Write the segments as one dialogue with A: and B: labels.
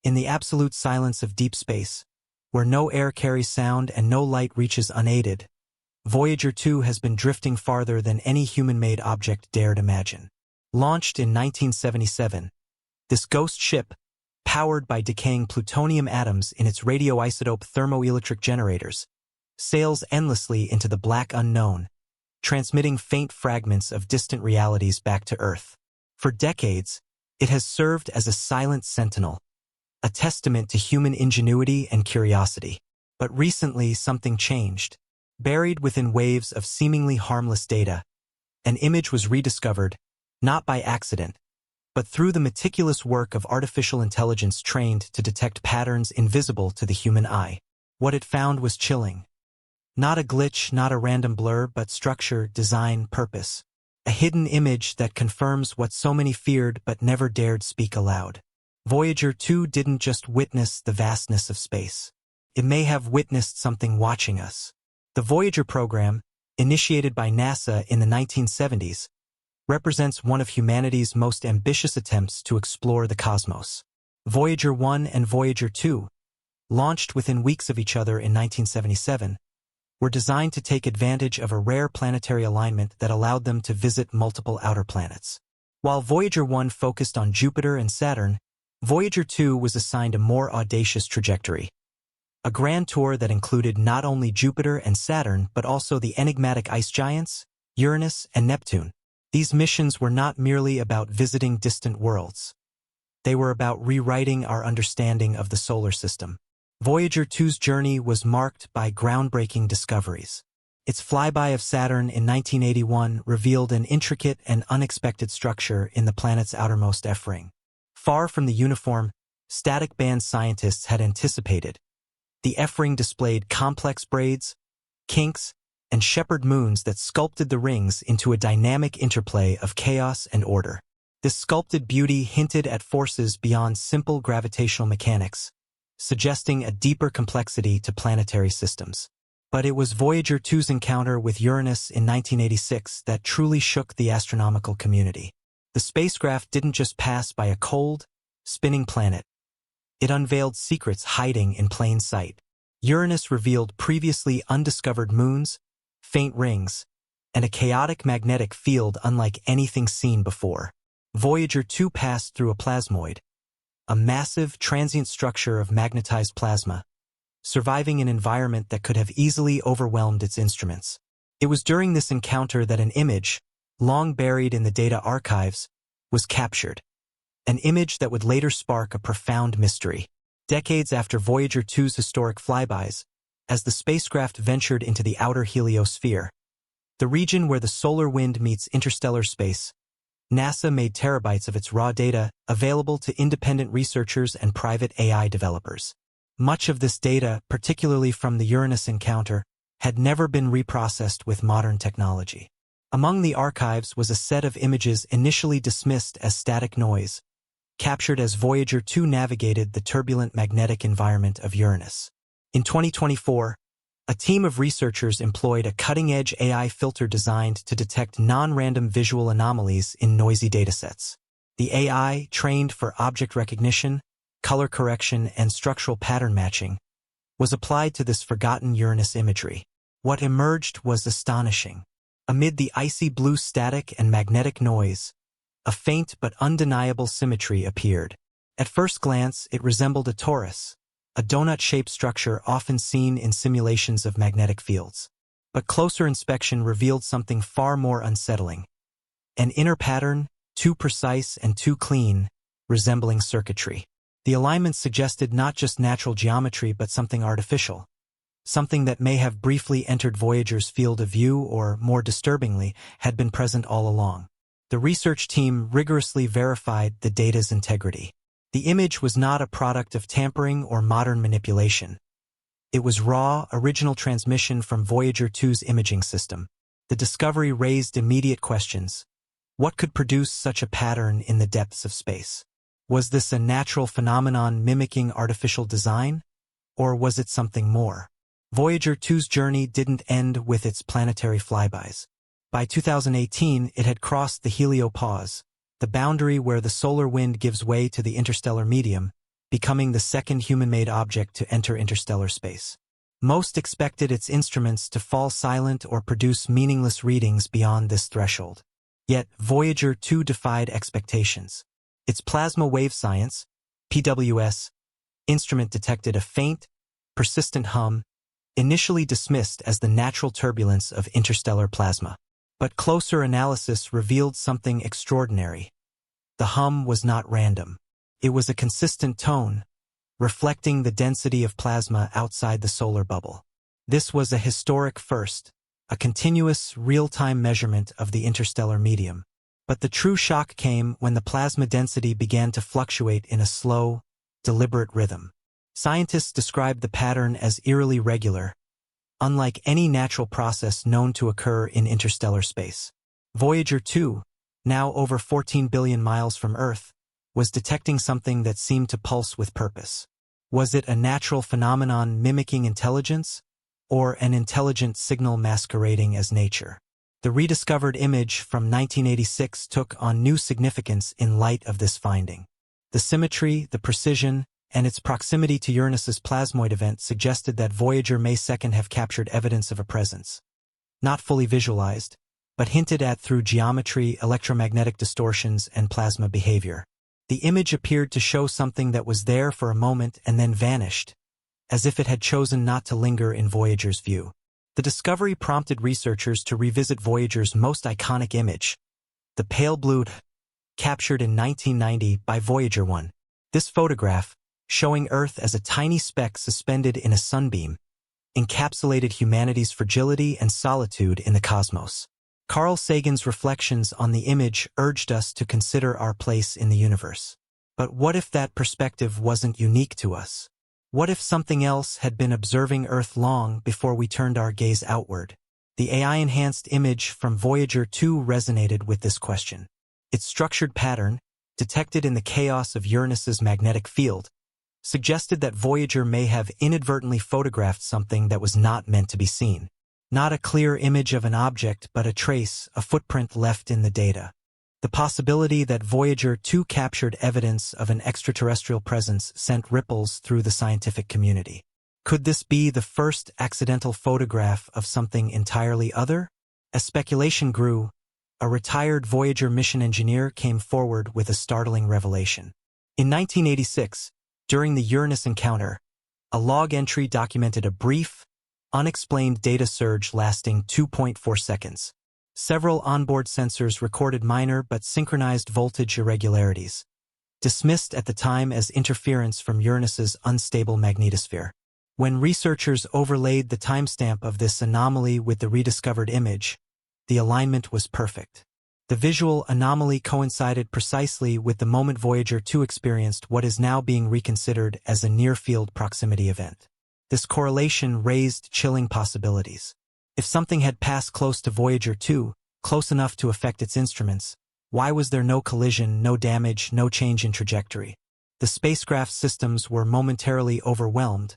A: In the absolute silence of deep space, where no air carries sound and no light reaches unaided, Voyager 2 has been drifting farther than any human-made object dared imagine. Launched in 1977, this ghost ship, powered by decaying plutonium atoms in its radioisotope thermoelectric generators, sails endlessly into the black unknown, transmitting faint fragments of distant realities back to Earth. For decades, it has served as a silent sentinel, a testament to human ingenuity and curiosity. But recently, something changed. Buried within waves of seemingly harmless data, an image was rediscovered, not by accident, but through the meticulous work of artificial intelligence trained to detect patterns invisible to the human eye. What it found was chilling. Not a glitch, not a random blur, but structure, design, purpose. A hidden image that confirms what so many feared but never dared speak aloud. Voyager 2 didn't just witness the vastness of space. It may have witnessed something watching us. The Voyager program, initiated by NASA in the 1970s, represents one of humanity's most ambitious attempts to explore the cosmos. Voyager 1 and Voyager 2, launched within weeks of each other in 1977, were designed to take advantage of a rare planetary alignment that allowed them to visit multiple outer planets. While Voyager 1 focused on Jupiter and Saturn, Voyager 2 was assigned a more audacious trajectory. A grand tour that included not only Jupiter and Saturn but also the enigmatic ice giants, Uranus and Neptune. These missions were not merely about visiting distant worlds. They were about rewriting our understanding of the solar system. Voyager 2's journey was marked by groundbreaking discoveries. Its flyby of Saturn in 1981 revealed an intricate and unexpected structure in the planet's outermost F-ring. Far from the uniform, static band scientists had anticipated, the F-ring displayed complex braids, kinks, and shepherd moons that sculpted the rings into a dynamic interplay of chaos and order. This sculpted beauty hinted at forces beyond simple gravitational mechanics, suggesting a deeper complexity to planetary systems. But it was Voyager 2's encounter with Uranus in 1986 that truly shook the astronomical community. The spacecraft didn't just pass by a cold, spinning planet. It unveiled secrets hiding in plain sight. Uranus revealed previously undiscovered moons, faint rings, and a chaotic magnetic field unlike anything seen before. Voyager 2 passed through a plasmoid, a massive, transient structure of magnetized plasma, surviving an environment that could have easily overwhelmed its instruments. It was during this encounter that an image, long buried in the data archives, was captured. An image that would later spark a profound mystery. Decades after Voyager 2's historic flybys, as the spacecraft ventured into the outer heliosphere, the region where the solar wind meets interstellar space, NASA made terabytes of its raw data available to independent researchers and private AI developers. Much of this data, particularly from the Uranus encounter, had never been reprocessed with modern technology. Among the archives was a set of images initially dismissed as static noise, captured as Voyager 2 navigated the turbulent magnetic environment of Uranus. In 2024, a team of researchers employed a cutting-edge AI filter designed to detect non-random visual anomalies in noisy datasets. The AI, trained for object recognition, color correction, and structural pattern matching, was applied to this forgotten Uranus imagery. What emerged was astonishing. Amid the icy blue static and magnetic noise, a faint but undeniable symmetry appeared. At first glance, it resembled a torus, a donut-shaped structure often seen in simulations of magnetic fields. But closer inspection revealed something far more unsettling. An inner pattern, too precise and too clean, resembling circuitry. The alignment suggested not just natural geometry but something artificial. Something that may have briefly entered Voyager's field of view or, more disturbingly, had been present all along. The research team rigorously verified the data's integrity. The image was not a product of tampering or modern manipulation. It was raw, original transmission from Voyager 2's imaging system. The discovery raised immediate questions. What could produce such a pattern in the depths of space? Was this a natural phenomenon mimicking artificial design? Or was it something more? Voyager 2's journey didn't end with its planetary flybys. By 2018, it had crossed the heliopause, the boundary where the solar wind gives way to the interstellar medium, becoming the second human-made object to enter interstellar space. Most expected its instruments to fall silent or produce meaningless readings beyond this threshold. Yet, Voyager 2 defied expectations. Its plasma wave science, PWS, instrument detected a faint, persistent hum, initially dismissed as the natural turbulence of interstellar plasma. But closer analysis revealed something extraordinary. The hum was not random. It was a consistent tone, reflecting the density of plasma outside the solar bubble. This was a historic first, a continuous, real-time measurement of the interstellar medium. But the true shock came when the plasma density began to fluctuate in a slow, deliberate rhythm. Scientists described the pattern as eerily regular, unlike any natural process known to occur in interstellar space. Voyager 2, now over 14 billion miles from Earth, was detecting something that seemed to pulse with purpose. Was it a natural phenomenon mimicking intelligence, or an intelligent signal masquerading as nature? The rediscovered image from 1986 took on new significance in light of this finding. The symmetry, the precision, and its proximity to Uranus's plasmoid event suggested that Voyager may 2 have captured evidence of a presence. Not fully visualized, but hinted at through geometry, electromagnetic distortions, and plasma behavior. The image appeared to show something that was there for a moment and then vanished, as if it had chosen not to linger in Voyager's view. The discovery prompted researchers to revisit Voyager's most iconic image, the pale blue captured in 1990 by Voyager 1. This photograph, showing Earth as a tiny speck suspended in a sunbeam, encapsulated humanity's fragility and solitude in the cosmos. Carl Sagan's reflections on the image urged us to consider our place in the universe. But what if that perspective wasn't unique to us? What if something else had been observing Earth long before we turned our gaze outward? The AI-enhanced image from Voyager 2 resonated with this question. Its structured pattern, detected in the chaos of Uranus's magnetic field, suggested that Voyager may have inadvertently photographed something that was not meant to be seen. Not a clear image of an object, but a trace, a footprint left in the data. The possibility that Voyager 2 captured evidence of an extraterrestrial presence sent ripples through the scientific community. Could this be the first accidental photograph of something entirely other? As speculation grew, a retired Voyager mission engineer came forward with a startling revelation. In 1986, during the Uranus encounter, a log entry documented a brief, unexplained data surge lasting 2.4 seconds. Several onboard sensors recorded minor but synchronized voltage irregularities, dismissed at the time as interference from Uranus's unstable magnetosphere. When researchers overlaid the timestamp of this anomaly with the rediscovered image, the alignment was perfect. The visual anomaly coincided precisely with the moment Voyager 2 experienced what is now being reconsidered as a near-field proximity event. This correlation raised chilling possibilities. If something had passed close to Voyager 2, close enough to affect its instruments, why was there no collision, no damage, no change in trajectory? The spacecraft's systems were momentarily overwhelmed,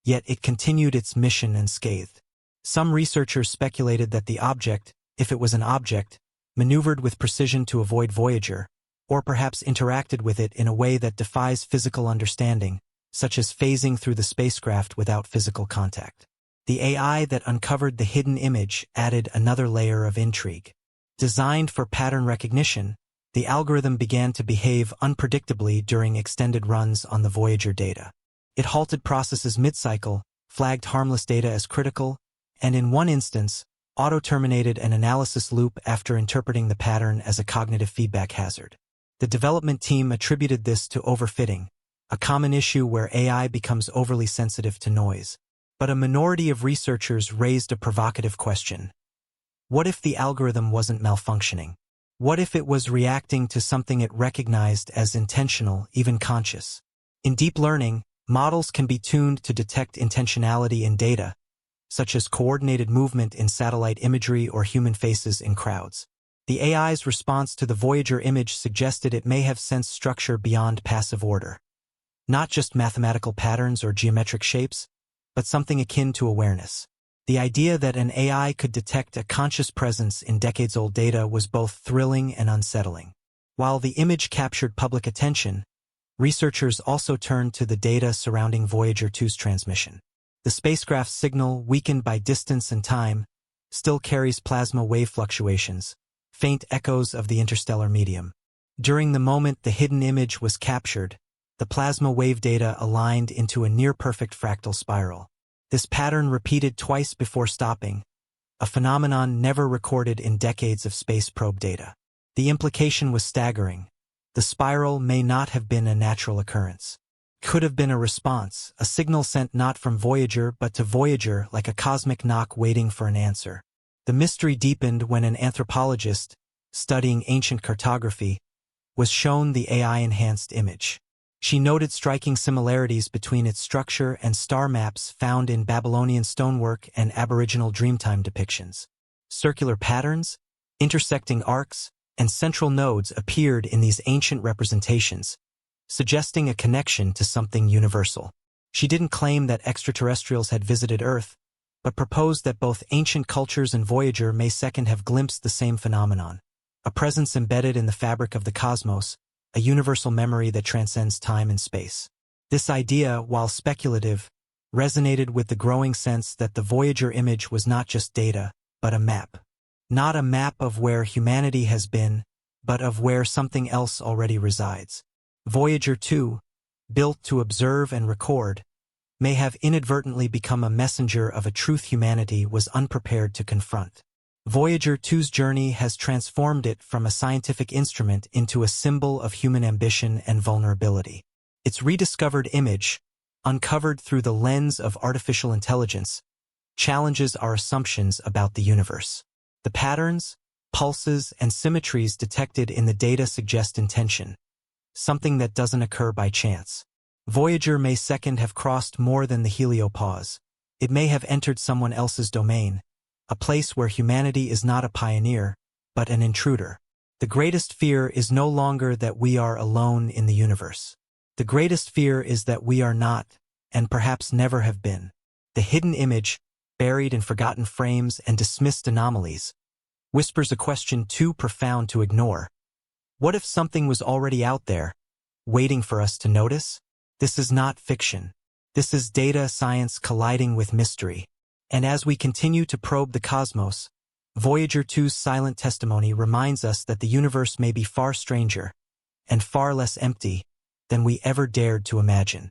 A: yet it continued its mission unscathed. Some researchers speculated that the object, if it was an object, maneuvered with precision to avoid Voyager, or perhaps interacted with it in a way that defies physical understanding, such as phasing through the spacecraft without physical contact. The AI that uncovered the hidden image added another layer of intrigue. Designed for pattern recognition, the algorithm began to behave unpredictably during extended runs on the Voyager data. It halted processes mid-cycle, flagged harmless data as critical, and in one instance, auto-terminated an analysis loop after interpreting the pattern as a cognitive feedback hazard. The development team attributed this to overfitting, a common issue where AI becomes overly sensitive to noise. But a minority of researchers raised a provocative question. What if the algorithm wasn't malfunctioning? What if it was reacting to something it recognized as intentional, even conscious? In deep learning, models can be tuned to detect intentionality in data, such as coordinated movement in satellite imagery or human faces in crowds. The AI's response to the Voyager image suggested it may have sensed structure beyond passive order. Not just mathematical patterns or geometric shapes, but something akin to awareness. The idea that an AI could detect a conscious presence in decades-old data was both thrilling and unsettling. While the image captured public attention, Researchers also turned to the data surrounding Voyager 2's transmission. The spacecraft's signal, weakened by distance and time, still carries plasma wave fluctuations, faint echoes of the interstellar medium. During the moment the hidden image was captured, the plasma wave data aligned into a near-perfect fractal spiral. This pattern repeated twice before stopping, a phenomenon never recorded in decades of space probe data. The implication was staggering. The spiral may not have been a natural occurrence. Could have been a response, a signal sent not from Voyager but to Voyager, like a cosmic knock waiting for an answer. The mystery deepened when an anthropologist, studying ancient cartography, was shown the AI-enhanced image. She noted striking similarities between its structure and star maps found in Babylonian stonework and Aboriginal Dreamtime depictions. Circular patterns, intersecting arcs, and central nodes appeared in these ancient representations, suggesting a connection to something universal. She didn't claim that extraterrestrials had visited Earth, but proposed that both ancient cultures and Voyager may second have glimpsed the same phenomenon, a presence embedded in the fabric of the cosmos, a universal memory that transcends time and space. This idea, while speculative, resonated with the growing sense that the Voyager image was not just data, but a map. Not a map of where humanity has been, but of where something else already resides. Voyager 2, built to observe and record, may have inadvertently become a messenger of a truth humanity was unprepared to confront. Voyager 2's journey has transformed it from a scientific instrument into a symbol of human ambition and vulnerability. Its rediscovered image, uncovered through the lens of artificial intelligence, challenges our assumptions about the universe. The patterns, pulses, and symmetries detected in the data suggest intention, something that doesn't occur by chance. Voyager may second have crossed more than the heliopause. It may have entered someone else's domain, a place where humanity is not a pioneer, but an intruder. The greatest fear is no longer that we are alone in the universe. The greatest fear is that we are not, and perhaps never have been. The hidden image, buried in forgotten frames and dismissed anomalies, whispers a question too profound to ignore. What if something was already out there, waiting for us to notice? This is not fiction. This is data science colliding with mystery. And as we continue to probe the cosmos, Voyager 2's silent testimony reminds us that the universe may be far stranger and far less empty than we ever dared to imagine.